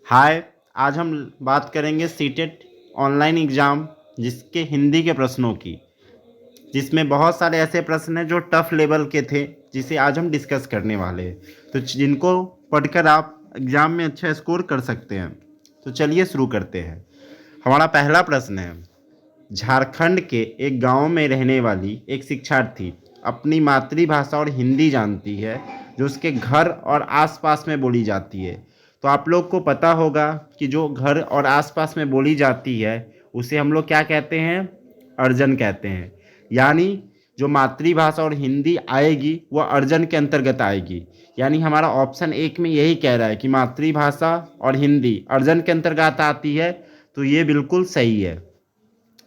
हाय। आज हम बात करेंगे सीटेट ऑनलाइन एग्ज़ाम जिसके हिंदी के प्रश्नों की, जिसमें बहुत सारे ऐसे प्रश्न हैं जो टफ लेवल के थे, जिसे आज हम डिस्कस करने वाले हैं, तो जिनको पढ़कर आप एग्ज़ाम में अच्छा स्कोर कर सकते हैं। तो चलिए शुरू करते हैं। हमारा पहला प्रश्न है, झारखंड के एक गांव में रहने वाली एक शिक्षार्थी अपनी मातृभाषा और हिंदी जानती है जो उसके घर और आसपास में बोली जाती है। तो आप लोग को पता होगा कि जो घर और आसपास में बोली जाती है उसे हम लोग क्या कहते हैं? अर्जन कहते हैं। यानी जो मातृभाषा और हिंदी आएगी वह अर्जन के अंतर्गत आएगी। यानी हमारा ऑप्शन एक में यही कह रहा है कि मातृभाषा और हिंदी अर्जन के अंतर्गत आती है, तो ये बिल्कुल सही है।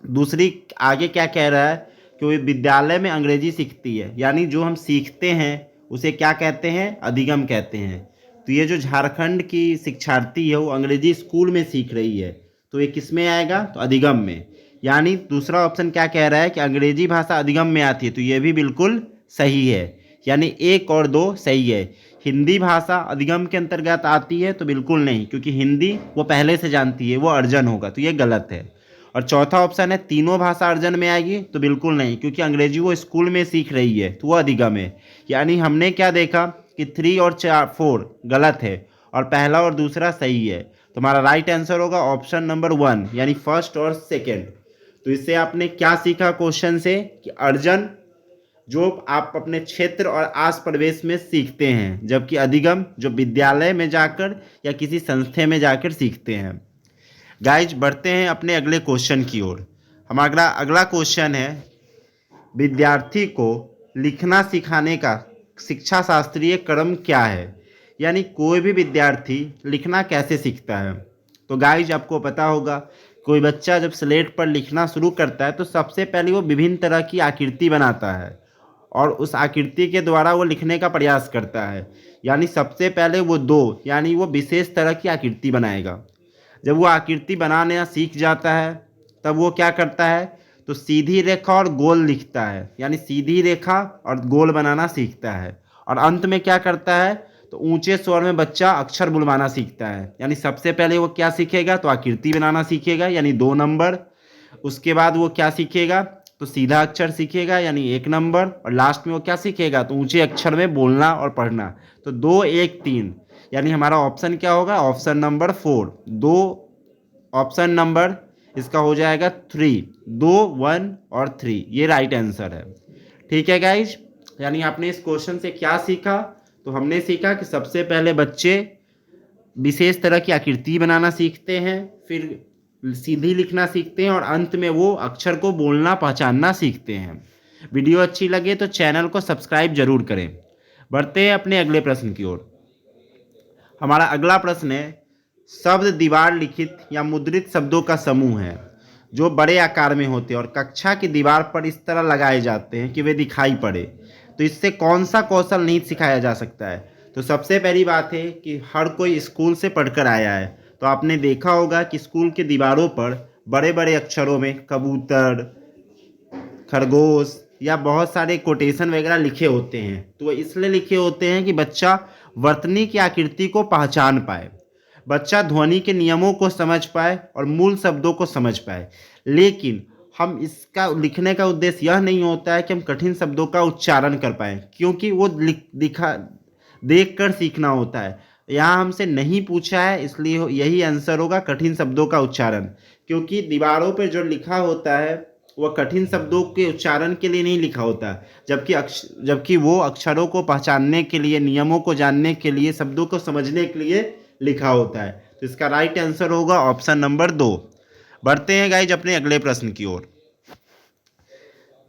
दूसरी आगे क्या कह रहा है कि वो विद्यालय में अंग्रेजी सीखती है, यानी जो हम सीखते हैं उसे क्या कहते हैं? अधिगम कहते हैं। तो ये जो झारखंड की शिक्षार्थी है वो अंग्रेजी स्कूल में सीख रही है, तो ये किस में आएगा? तो अधिगम में। यानी दूसरा ऑप्शन क्या कह रहा है कि अंग्रेजी भाषा अधिगम में आती है, तो ये भी बिल्कुल सही है। यानी एक और दो सही है। हिंदी भाषा अधिगम के अंतर्गत आती है तो बिल्कुल नहीं, क्योंकि हिंदी वो पहले से जानती है, वो अर्जन होगा, तो ये गलत है। और चौथा ऑप्शन है तीनों भाषा अर्जन में आएगी, तो बिल्कुल नहीं, क्योंकि अंग्रेजी वो स्कूल में सीख रही है तो वो अधिगम है। यानी हमने क्या देखा कि 3 और 4 गलत है और पहला और दूसरा सही है। तो हमारा राइट आंसर होगा ऑप्शन नंबर 1, यानी फर्स्ट और सेकेंड। तो इससे आपने क्या सीखा क्वेश्चन से? कि अर्जन जो आप अपने क्षेत्र और आस प्रदेश में सीखते हैं, जबकि अधिगम जो विद्यालय में जाकर या किसी संस्था में जाकर सीखते हैं। गाइज बढ़ते हैं अपने अगले क्वेश्चन की ओर। हमारा अगला क्वेश्चन है, विद्यार्थी को लिखना सिखाने का शिक्षा शास्त्रीय क्रम क्या है? यानी कोई भी विद्यार्थी लिखना कैसे सीखता है? तो गाइज आपको पता होगा, कोई बच्चा जब स्लेट पर लिखना शुरू करता है तो सबसे पहले वो विभिन्न तरह की आकृति बनाता है और उस आकृति के द्वारा वो लिखने का प्रयास करता है। यानी सबसे पहले वो यानी वो विशेष तरह की आकृति बनाएगा। जब वो आकृति बनाना सीख जाता है तब वो क्या करता है? तो सीधी रेखा और गोल लिखता है, यानी सीधी रेखा और गोल बनाना सीखता है। और अंत में क्या करता है? तो ऊंचे स्वर में बच्चा अक्षर बुलवाना सीखता है। यानी सबसे पहले वो क्या सीखेगा? तो आकृति बनाना सीखेगा, यानी 2 नंबर। उसके बाद वो क्या सीखेगा? तो सीधा अक्षर सीखेगा, यानी 1 नंबर। और लास्ट में वो क्या सीखेगा? तो ऊंचे अक्षर में बोलना और पढ़ना। तो 2 1 3, यानी हमारा ऑप्शन क्या होगा? Option number 4। 2 ऑप्शन नंबर इसका हो जाएगा 3। 2 1 और 3, ये राइट आंसर है। ठीक है गाइज, यानी आपने इस क्वेश्चन से क्या सीखा? तो हमने सीखा कि सबसे पहले बच्चे विशेष तरह की आकृति बनाना सीखते हैं, फिर सीधी लिखना सीखते हैं और अंत में वो अक्षर को बोलना पहचानना सीखते हैं। वीडियो अच्छी लगे तो चैनल को सब्सक्राइब जरूर करें। बढ़ते हैं अपने अगले प्रश्न की ओर। हमारा अगला प्रश्न है, शब्द दीवार लिखित या मुद्रित शब्दों का समूह है जो बड़े आकार में होते हैं और कक्षा की दीवार पर इस तरह लगाए जाते हैं कि वे दिखाई पड़े। तो इससे कौन सा कौशल नहीं सिखाया जा सकता है? तो सबसे पहली बात है कि हर कोई स्कूल से पढ़कर आया है, तो आपने देखा होगा कि स्कूल की दीवारों पर बड़े बड़े अक्षरों में कबूतर, खरगोश या बहुत सारे कोटेशन वगैरह लिखे होते हैं। तो वो इसलिए लिखे होते हैं कि बच्चा वर्तनी की आकृति को पहचान पाए, बच्चा ध्वनि के नियमों को समझ पाए और मूल शब्दों को समझ पाए। लेकिन हम इसका लिखने का उद्देश्य यह नहीं होता है कि हम कठिन शब्दों का उच्चारण कर पाएँ, क्योंकि वो दिखा देख कर सीखना होता है। यहाँ हमसे नहीं पूछा है, इसलिए यही आंसर होगा कठिन शब्दों का उच्चारण। क्योंकि दीवारों पर जो लिखा होता है वह कठिन शब्दों के उच्चारण के लिए नहीं लिखा होता, जबकि वो अक्षरों को पहचानने के लिए, नियमों को जानने के लिए, शब्दों को समझने के लिए लिखा होता है। तो इसका राइट आंसर होगा ऑप्शन नंबर 2। बढ़ते हैं गाइज अपने अगले प्रश्न की ओर।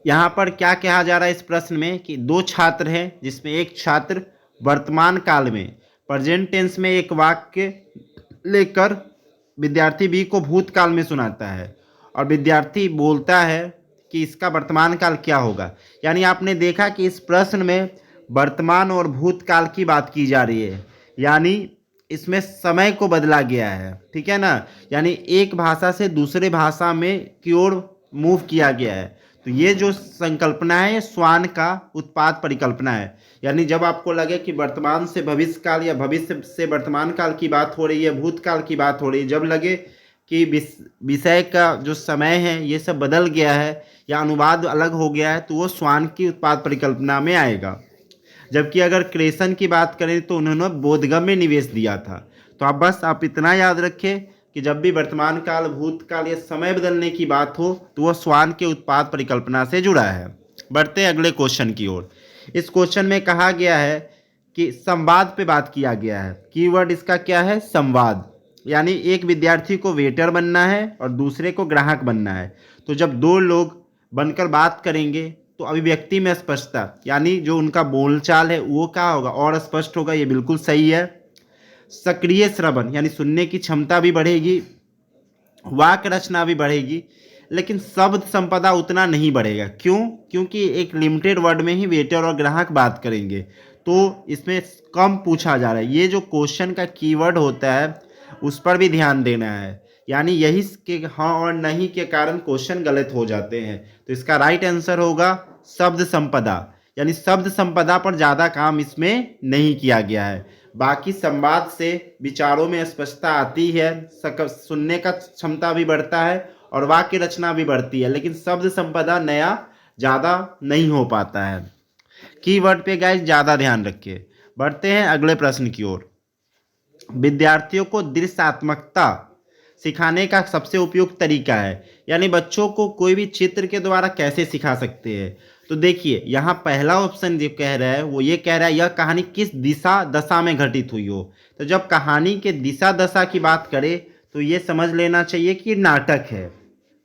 यहाँ पर क्या कहा जा रहा है इस प्रश्न में कि 2 छात्र हैं, जिसमें एक छात्र वर्तमान काल में प्रेजेंट टेंस में एक वाक्य लेकर विद्यार्थी बी को भूतकाल में सुनाता है और विद्यार्थी बोलता है कि इसका वर्तमान काल क्या होगा। यानी आपने देखा कि इस प्रश्न में वर्तमान और भूतकाल की बात की जा रही है, यानी इसमें समय को बदला गया है। ठीक है ना? यानी एक भाषा से दूसरे भाषा में की ओर मूव किया गया है। तो ये जो संकल्पना है ये स्वान का उत्पाद परिकल्पना है। यानी जब आपको लगे कि वर्तमान से भविष्य काल या भविष्य से वर्तमान काल की बात हो रही है, भूतकाल की बात हो रही है, जब लगे कि विषय का जो समय है ये सब बदल गया है या अनुवाद अलग हो गया है, तो वो स्वान की उत्पाद परिकल्पना में आएगा। जबकि अगर क्रेसन की बात करें तो उन्होंने बोधगम्य में निवेश दिया था। तो आप इतना याद रखें कि जब भी वर्तमान काल, भूतकाल या समय बदलने की बात हो तो वह स्वान के उत्पाद परिकल्पना से जुड़ा है। बढ़ते हैं अगले क्वेश्चन की ओर। इस क्वेश्चन में कहा गया है कि संवाद पे बात किया गया है। कीवर्ड इसका क्या है? संवाद। यानी एक विद्यार्थी को वेटर बनना है और दूसरे को ग्राहक बनना है। तो जब दो लोग बनकर बात करेंगे तो अभिव्यक्ति में स्पष्टता, यानी जो उनका बोलचाल है वो क्या होगा? और स्पष्ट होगा। ये बिल्कुल सही है। सक्रिय श्रवण, यानी सुनने की क्षमता भी बढ़ेगी, वाक्य रचना भी बढ़ेगी, लेकिन शब्द संपदा उतना नहीं बढ़ेगा। क्यों? क्योंकि एक लिमिटेड वर्ड में ही वेटर और ग्राहक बात करेंगे, तो इसमें कम पूछा जा रहा है। ये जो क्वेश्चन का कीवर्ड होता है उस पर भी ध्यान देना है। यानी यही के हाँ और नहीं के कारण क्वेश्चन गलत हो जाते हैं। तो इसका राइट आंसर होगा शब्द संपदा। यानी शब्द संपदा पर ज़्यादा काम इसमें नहीं किया गया है। बाकी संवाद से विचारों में स्पष्टता आती है, सुनने का क्षमता भी बढ़ता है और वाक्य रचना भी बढ़ती है, लेकिन शब्द संपदा नया ज़्यादा नहीं हो पाता है। कीवर्ड पे गाइस ज़्यादा ध्यान रखिए। बढ़ते हैं अगले प्रश्न की ओर। विद्यार्थियों को दृश्यात्मकता सिखाने का सबसे उपयुक्त तरीका है। यानी बच्चों को कोई भी चित्र के द्वारा कैसे सिखा सकते हैं। तो देखिए यहाँ पहला ऑप्शन जो कह रहा है वो ये कह रहा है यह कहानी किस दिशा दशा में घटित हुई हो। तो जब कहानी के दिशा दशा की बात करें तो ये समझ लेना चाहिए कि नाटक है।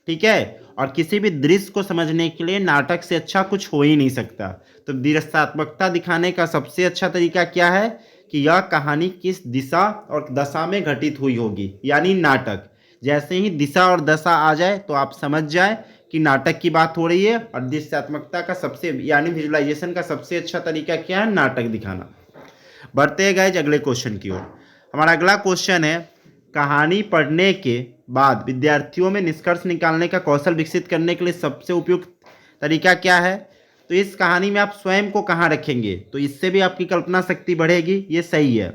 ठीक है, और किसी भी दृश्य को समझने के लिए नाटक से अच्छा कुछ हो ही नहीं सकता। तो दृश्यात्मकता दिखाने का सबसे अच्छा तरीका क्या है कि यह कहानी किस दिशा और दशा में घटित हुई होगी, यानी नाटक। जैसे ही दिशा और दशा आ जाए तो आप समझ जाए कि नाटक की बात हो रही है। और दृश्यात्मकता का सबसे यानी विजुअलाइजेशन का सबसे अच्छा तरीका क्या है? नाटक दिखाना। बढ़ते हैं गाइस अगले क्वेश्चन की ओर। हमारा अगला क्वेश्चन है, कहानी पढ़ने के बाद विद्यार्थियों में निष्कर्ष निकालने का कौशल विकसित करने के लिए सबसे उपयुक्त तरीका क्या है। तो इस कहानी में आप स्वयं को कहाँ रखेंगे, तो इससे भी आपकी कल्पना शक्ति बढ़ेगी। ये सही है।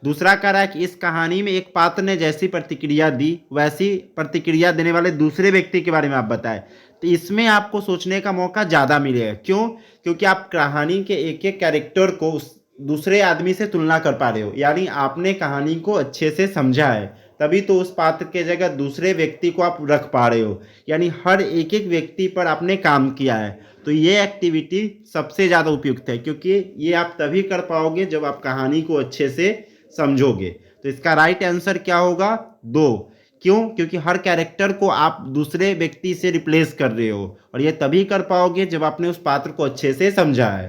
दूसरा कह रहा है कि इस कहानी में एक पात्र ने जैसी प्रतिक्रिया दी वैसी प्रतिक्रिया देने वाले दूसरे व्यक्ति के बारे में आप बताएं। तो इसमें आपको सोचने का मौका ज़्यादा मिलेगा। क्यों? क्योंकि आप कहानी के एक एक कैरेक्टर को उस दूसरे आदमी से तुलना कर पा रहे हो, यानी आपने कहानी को अच्छे से समझा है, तभी तो उस पात्र के जगह दूसरे व्यक्ति को आप रख पा रहे हो। यानी हर एक एक व्यक्ति पर आपने काम किया है। तो ये एक्टिविटी सबसे ज़्यादा उपयुक्त है, क्योंकि ये आप तभी कर पाओगे जब आप कहानी को अच्छे से समझोगे। तो इसका राइट आंसर क्या होगा? 2। क्यों? क्योंकि हर कैरेक्टर को आप दूसरे व्यक्ति से रिप्लेस कर रहे हो, और ये तभी कर पाओगे जब आपने उस पात्र को अच्छे से समझा है।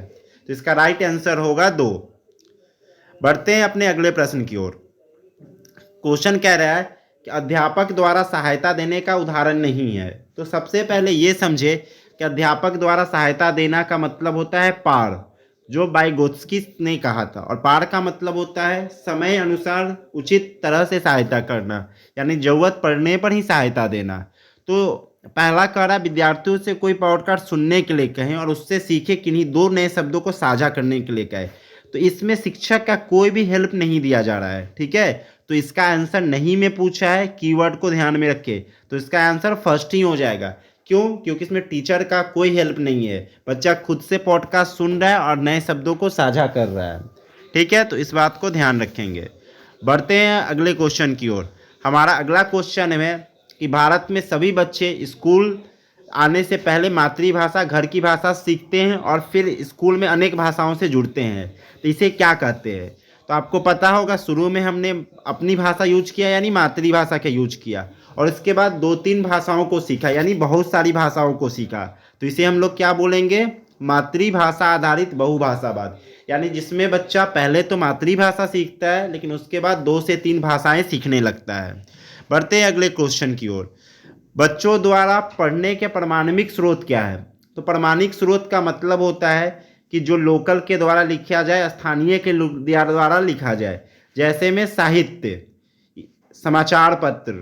तो इसका राइट आंसर होगा 2। बढ़ते हैं अपने अगले प्रश्न की ओर। क्वेश्चन कह रहा है कि अध्यापक द्वारा सहायता देने का उदाहरण नहीं है। तो सबसे पहले ये समझे कि अध्यापक द्वारा सहायता देना का मतलब होता है पार, जो वाइगोत्स्की ने कहा था। और पार का मतलब होता है समय अनुसार उचित तरह से सहायता करना, यानी जरूरत पड़ने पर ही सहायता देना। तो पहला कह रहा है विद्यार्थियों से कोई पॉडकास्ट सुनने के लिए कहें और उससे सीखे किन्हीं 2 नए शब्दों को साझा करने के लिए कहें। तो इसमें शिक्षक का कोई भी हेल्प नहीं दिया जा रहा है। ठीक है, तो इसका आंसर नहीं में पूछा है, कीवर्ड को ध्यान में रखे। तो इसका आंसर फर्स्ट ही हो जाएगा। क्यों? क्योंकि इसमें टीचर का कोई हेल्प नहीं है, बच्चा खुद से पॉडकास्ट सुन रहा है और नए शब्दों को साझा कर रहा है। ठीक है, तो इस बात को ध्यान रखेंगे। बढ़ते हैं अगले क्वेश्चन की ओर। हमारा अगला क्वेश्चन है कि भारत में सभी बच्चे स्कूल आने से पहले मातृभाषा, घर की भाषा सीखते हैं और फिर स्कूल में अनेक भाषाओं से जुड़ते हैं। तो इसे क्या कहते हैं? तो आपको पता होगा शुरू में हमने अपनी भाषा यूज किया, यानी मातृभाषा का यूज किया, और इसके बाद 2-3 भाषाओं को सीखा, यानी बहुत सारी भाषाओं को सीखा। तो इसे हम लोग क्या बोलेंगे? मातृभाषा आधारित बहुभाषावाद। यानी जिसमें बच्चा पहले तो मातृभाषा सीखता है लेकिन उसके बाद 2 से 3 भाषाएं सीखने लगता है। बढ़ते हैं अगले क्वेश्चन की ओर। बच्चों द्वारा पढ़ने के प्रमाणिक स्रोत क्या है? तो प्रमाणिक स्रोत का मतलब होता है कि जो लोकल के द्वारा लिखा जाए, स्थानीय के द्वारा लिखा जाए। जैसे में साहित्य, समाचार पत्र,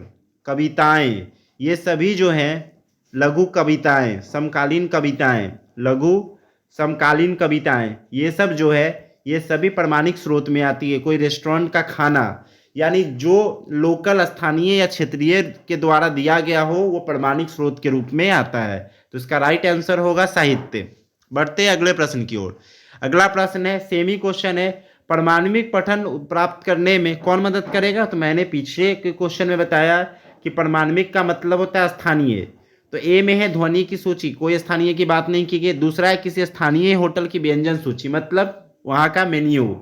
कविताएं, ये सभी जो हैं लघु कविताएं, समकालीन कविताएं, लघु समकालीन कविताएं, ये सब जो है ये सभी प्रमाणिक स्रोत में आती है। कोई रेस्टोरेंट का खाना यानी जो लोकल स्थानीय या क्षेत्रीय के द्वारा दिया गया हो वो प्रमाणिक स्रोत के रूप में आता है। तो इसका राइट आंसर होगा साहित्य। बढ़ते हैं अगले प्रश्न की ओर। अगला प्रश्न है सेमी क्वेश्चन है, प्रमाणिक पठन प्राप्त करने में कौन मदद करेगा? तो मैंने पीछे के क्वेश्चन में बताया कि प्रमाणिक का मतलब होता है स्थानीय। तो ए में है ध्वनि की सूची, कोई स्थानीय की बात नहीं की गई। दूसरा है किसी स्थानीय होटल की व्यंजन सूची, मतलब वहाँ का मेन्यू।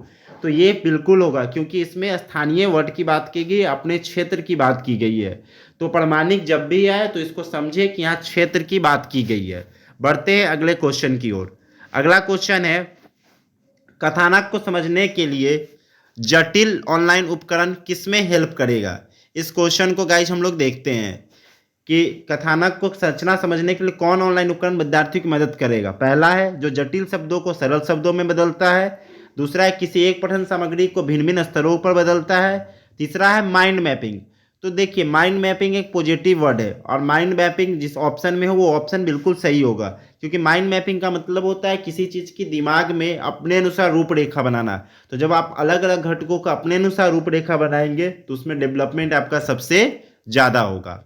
तो ये बिल्कुल होगा क्योंकि इसमें स्थानीय वर्ड की बात की गई, अपने क्षेत्र की बात की गई है। तो प्रमाणिक जब भी आए तो इसको समझे कि यहाँ क्षेत्र की बात की गई है। बढ़ते हैं अगले क्वेश्चन की ओर। अगला क्वेश्चन है कथानक को समझने के लिए जटिल ऑनलाइन उपकरण किसमें हेल्प करेगा? इस क्वेश्चन को गाइस हम लोग देखते हैं कि कथानक को संरचना समझने के लिए कौन ऑनलाइन उपकरण विद्यार्थियों की मदद करेगा। पहला है जो जटिल शब्दों को सरल शब्दों में बदलता है। दूसरा है किसी एक पठन सामग्री को भिन्न भिन्न स्तरों पर बदलता है। तीसरा है माइंड मैपिंग। तो देखिए माइंड मैपिंग एक पॉजिटिव वर्ड है और माइंड मैपिंग जिस ऑप्शन में हो वो ऑप्शन बिल्कुल सही होगा, क्योंकि माइंड मैपिंग का मतलब होता है किसी चीज़ की दिमाग में अपने अनुसार रूपरेखा बनाना। तो जब आप अलग अलग घटकों का अपने अनुसार रूपरेखा बनाएंगे तो उसमें डेवलपमेंट आपका सबसे ज़्यादा होगा।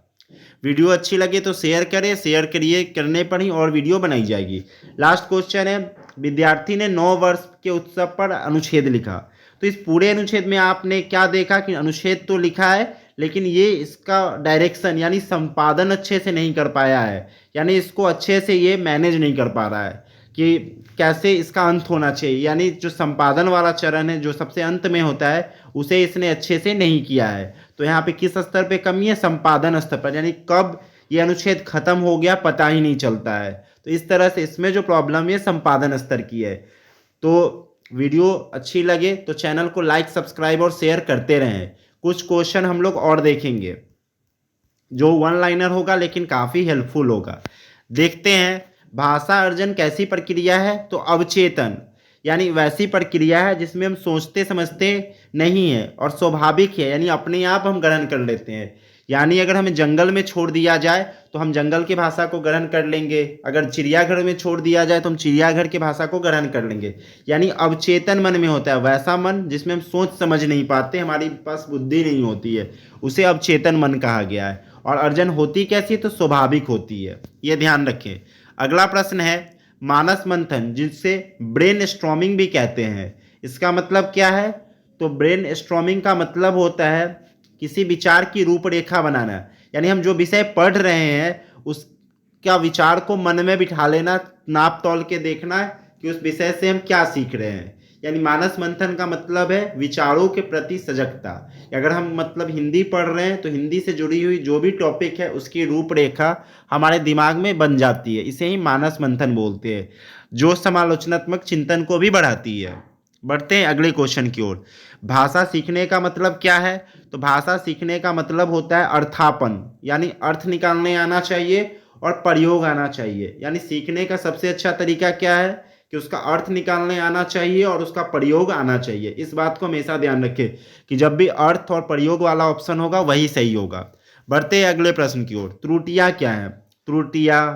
वीडियो अच्छी लगे तो शेयर करें, शेयर करिए, करने पर ही और वीडियो बनाई जाएगी। लास्ट क्वेश्चन है विद्यार्थी ने 9 वर्ष के उत्सव पर अनुच्छेद लिखा। तो इस पूरे अनुच्छेद में आपने क्या देखा कि अनुच्छेद तो लिखा है लेकिन ये इसका डायरेक्शन यानी संपादन अच्छे से नहीं कर पाया है, यानी इसको अच्छे से ये मैनेज नहीं कर पा रहा है कि कैसे इसका अंत होना चाहिए, यानी जो संपादन वाला चरण है जो सबसे अंत में होता है उसे इसने अच्छे से नहीं किया है। तो यहाँ पे किस स्तर पे कमी है? संपादन स्तर पर, यानी कब ये अनुच्छेद खत्म हो गया पता ही नहीं चलता है। तो इस तरह से इसमें जो प्रॉब्लम है संपादन स्तर की है। तो वीडियो अच्छी लगे तो चैनल को लाइक, सब्सक्राइब और शेयर करते रहें। कुछ क्वेश्चन हम लोग और देखेंगे जो वन लाइनर होगा लेकिन काफ़ी हेल्पफुल होगा। देखते हैं भाषा अर्जन कैसी प्रक्रिया है? तो अवचेतन यानी वैसी प्रक्रिया है जिसमें हम सोचते समझते नहीं है और स्वाभाविक है, यानी अपने आप हम ग्रहण कर लेते हैं। यानी अगर हमें जंगल में छोड़ दिया जाए तो हम जंगल की भाषा को ग्रहण कर लेंगे, अगर चिड़ियाघर में छोड़ दिया जाए तो हम चिड़ियाघर की भाषा को ग्रहण कर लेंगे। यानी अवचेतन मन में होता है वैसा मन जिसमें हम सोच समझ नहीं पाते, हमारी पास बुद्धि नहीं होती है, उसे अवचेतन मन कहा गया है। और अर्जन होती कैसी है? तो स्वाभाविक होती है, ये ध्यान रखें। अगला प्रश्न है मानस मंथन, जिसे ब्रेन स्ट्रॉमिंग भी कहते हैं, इसका मतलब क्या है? तो ब्रेन स्ट्रॉमिंग का मतलब होता है किसी विचार की रूपरेखा बनाना, यानी हम जो विषय पढ़ रहे हैं उसका विचार को मन में बिठा लेना, नाप तोल के देखना कि उस विषय से हम क्या सीख रहे हैं। यानी मानस मंथन का मतलब है विचारों के प्रति सजगता। अगर हम मतलब हिंदी पढ़ रहे हैं तो हिंदी से जुड़ी हुई जो भी टॉपिक है उसकी रूपरेखा हमारे दिमाग में बन जाती है, इसे ही मानस मंथन बोलते हैं, जो समालोचनात्मक चिंतन को भी बढ़ाती है। बढ़ते हैं अगले क्वेश्चन की ओर। भाषा सीखने का मतलब क्या है? तो भाषा सीखने का मतलब होता है अर्थापन, यानी अर्थ निकालने आना चाहिए और प्रयोग आना चाहिए। यानी सीखने का सबसे अच्छा तरीका क्या है कि उसका अर्थ निकालने आना चाहिए और उसका प्रयोग आना चाहिए। इस बात को हमेशा ध्यान रखें कि जब भी अर्थ और प्रयोग वाला ऑप्शन होगा वही सही होगा। बढ़ते हैं अगले प्रश्न की ओर। त्रुटियां क्या है? त्रुटियां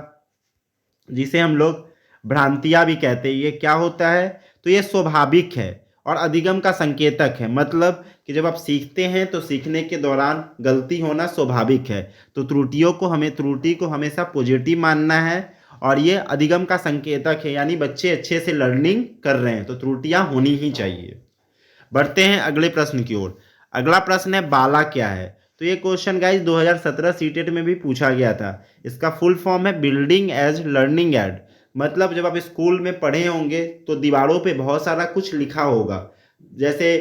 जिसे हम लोग भ्रांतियां भी कहते हैं, ये क्या होता है? तो ये स्वाभाविक है और अधिगम का संकेतक है, मतलब कि जब आप सीखते हैं तो सीखने के दौरान गलती होना स्वाभाविक है। तो त्रुटि को हमेशा पॉजिटिव मानना है और ये अधिगम का संकेतक है, यानी बच्चे अच्छे से लर्निंग कर रहे हैं तो त्रुटियां होनी ही चाहिए। बढ़ते हैं अगले प्रश्न की ओर। अगला प्रश्न है बाला क्या है? तो ये क्वेश्चन गाइस 2017 सीटेट में भी पूछा गया था। इसका फुल फॉर्म है बिल्डिंग एज लर्निंग एड। मतलब जब आप स्कूल में पढ़े होंगे तो दीवारों पे बहुत सारा कुछ लिखा होगा, जैसे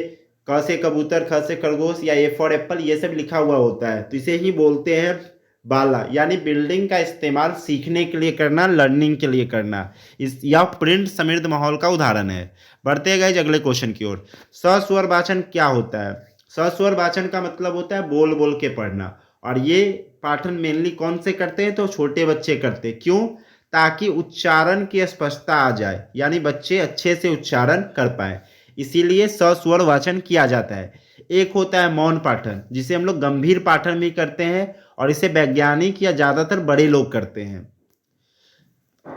क से कबूतर, ख से खरगोश या ए फॉर एप्पल, ये सब लिखा हुआ होता है, तो इसे ही बोलते हैं बाला। यानी बिल्डिंग का इस्तेमाल सीखने के लिए करना, लर्निंग के लिए करना। यह प्रिंट समृद्ध माहौल का उदाहरण है। बढ़ते हैं गाइस अगले क्वेश्चन की ओर। सस्वर वाचन क्या होता है? सस्वर वाचन का मतलब होता है बोल बोल के पढ़ना, और ये पाठन मेनली कौन से करते हैं? तो छोटे बच्चे करते हैं। क्यों? ताकि उच्चारण की स्पष्टता आ जाए, यानी बच्चे अच्छे से उच्चारण कर पाए, इसीलिए सस्वर वाचन किया जाता है। एक होता है मौन पाठन, जिसे हम लोग गंभीर पाठन भी करते हैं और इसे वैज्ञानिक या ज़्यादातर बड़े लोग करते हैं।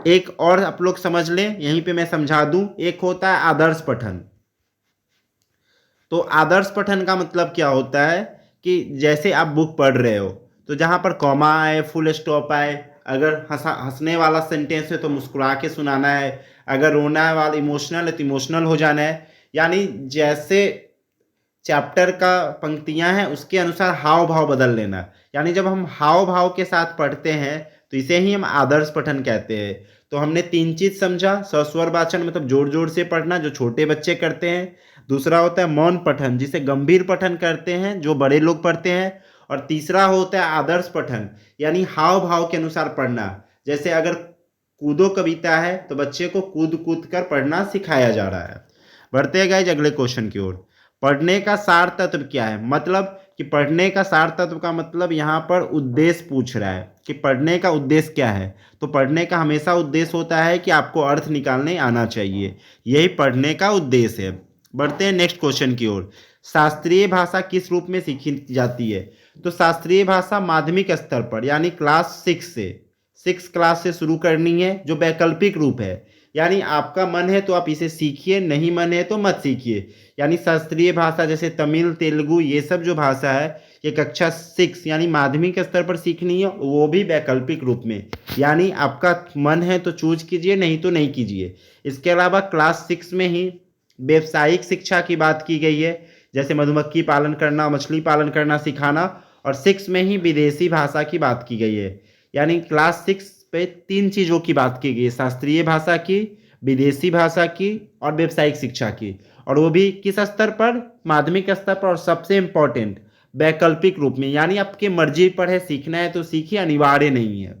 एक और आप लोग समझ लें, यहीं पे मैं समझा दूं, एक होता है आदर्श पठन। तो आदर्श पठन का मतलब क्या होता है कि जैसे आप बुक पढ़ रहे हो तो जहाँ पर कॉमा आए, फुल स्टॉप आए, अगर हंसने वाला सेंटेंस है तो मुस्कुरा के सुनाना है, अगर रोना वाला इमोशनल है तो इमोशनल हो जाना है, यानी जैसे चैप्टर का पंक्तियां हैं उसके अनुसार हाव भाव बदल लेना। यानी जब हम हाव भाव के साथ पढ़ते हैं तो इसे ही हम आदर्श पठन कहते हैं। तो हमने 3 चीज समझा, सस्वर वाचन मतलब जोर जोर से पढ़ना जो छोटे बच्चे करते हैं, दूसरा होता है मौन पठन जिसे गंभीर पठन करते हैं जो बड़े लोग पढ़ते हैं, और तीसरा होता है आदर्श पठन यानी हाव भाव के अनुसार पढ़ना। जैसे अगर कूदो कविता है तो बच्चे को कूद कूद कर पढ़ना सिखाया जा रहा है। बढ़ते हैं गाइस अगले क्वेश्चन की ओर। पढ़ने का सार तत्व क्या है, मतलब कि पढ़ने का सार तत्व का मतलब यहाँ पर उद्देश्य पूछ रहा है कि पढ़ने का उद्देश्य क्या है। तो पढ़ने का हमेशा उद्देश्य होता है कि आपको अर्थ निकालने आना चाहिए, यही पढ़ने का उद्देश्य है। बढ़ते हैं नेक्स्ट क्वेश्चन की ओर। शास्त्रीय भाषा किस रूप में सीखी जाती है। तो शास्त्रीय भाषा माध्यमिक स्तर पर यानी क्लास 6 क्लास से शुरू करनी है, जो वैकल्पिक रूप है। यानी आपका मन है तो आप इसे सीखिए, नहीं मन है तो मत सीखिए। यानी शास्त्रीय भाषा जैसे तमिल, तेलुगु, ये सब जो भाषा है ये कक्षा 6 यानी माध्यमिक स्तर पर सीखनी है, वो भी वैकल्पिक रूप में। यानी आपका मन है तो चूज कीजिए, नहीं तो नहीं कीजिए। इसके अलावा क्लास 6 में ही व्यावसायिक शिक्षा की बात की गई है, जैसे मधुमक्खी पालन करना, मछली पालन करना सिखाना, और 6 में ही विदेशी भाषा की बात की गई है। यानी क्लास 6 पे 3 चीज़ों की बात की गई है, शास्त्रीय भाषा की, विदेशी भाषा की और व्यावसायिक शिक्षा की, और वो भी किस स्तर पर, माध्यमिक स्तर पर, और सबसे इम्पोर्टेंट वैकल्पिक रूप में। यानी आपकी मर्जी पर है, सीखना है तो सीखिए, अनिवार्य नहीं है।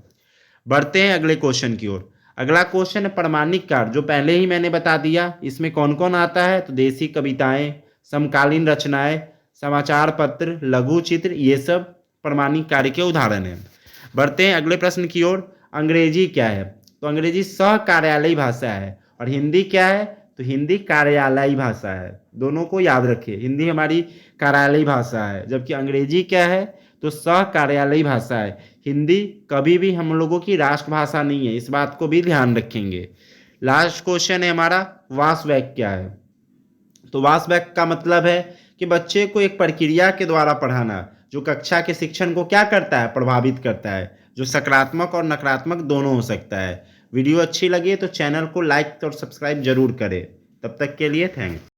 बढ़ते हैं अगले क्वेश्चन की ओर। अगला क्वेश्चन है प्रमाणिक कार्य, जो पहले ही मैंने बता दिया। इसमें कौन कौन आता है, तो देसी कविताएं, समकालीन रचनाएं, समाचार पत्र, लघु चित्र, ये सब प्रमाणिक कार्य के उदाहरण हैं। बढ़ते हैं अगले प्रश्न की ओर। अंग्रेजी क्या है, तो अंग्रेजी सह कार्यालयी भाषा है, और हिंदी क्या है, तो हिंदी कार्यालयी भाषा है। दोनों को याद रखिए, हिंदी हमारी कार्यालयी भाषा है, जबकि अंग्रेजी क्या है, तो सह कार्यालयी भाषा है। हिंदी कभी भी हम लोगों की राष्ट्रभाषा नहीं है, इस बात को भी ध्यान रखेंगे। लास्ट क्वेश्चन है हमारा, वास वाक्य क्या है। तो वास वाक्य का मतलब है कि बच्चे को एक प्रक्रिया के द्वारा पढ़ाना जो कक्षा के शिक्षण को क्या करता है, प्रभावित करता है, जो सकारात्मक और नकारात्मक दोनों हो सकता है। वीडियो अच्छी लगी तो चैनल को लाइक और सब्सक्राइब जरूर करें। तब तक के लिए थैंक्स।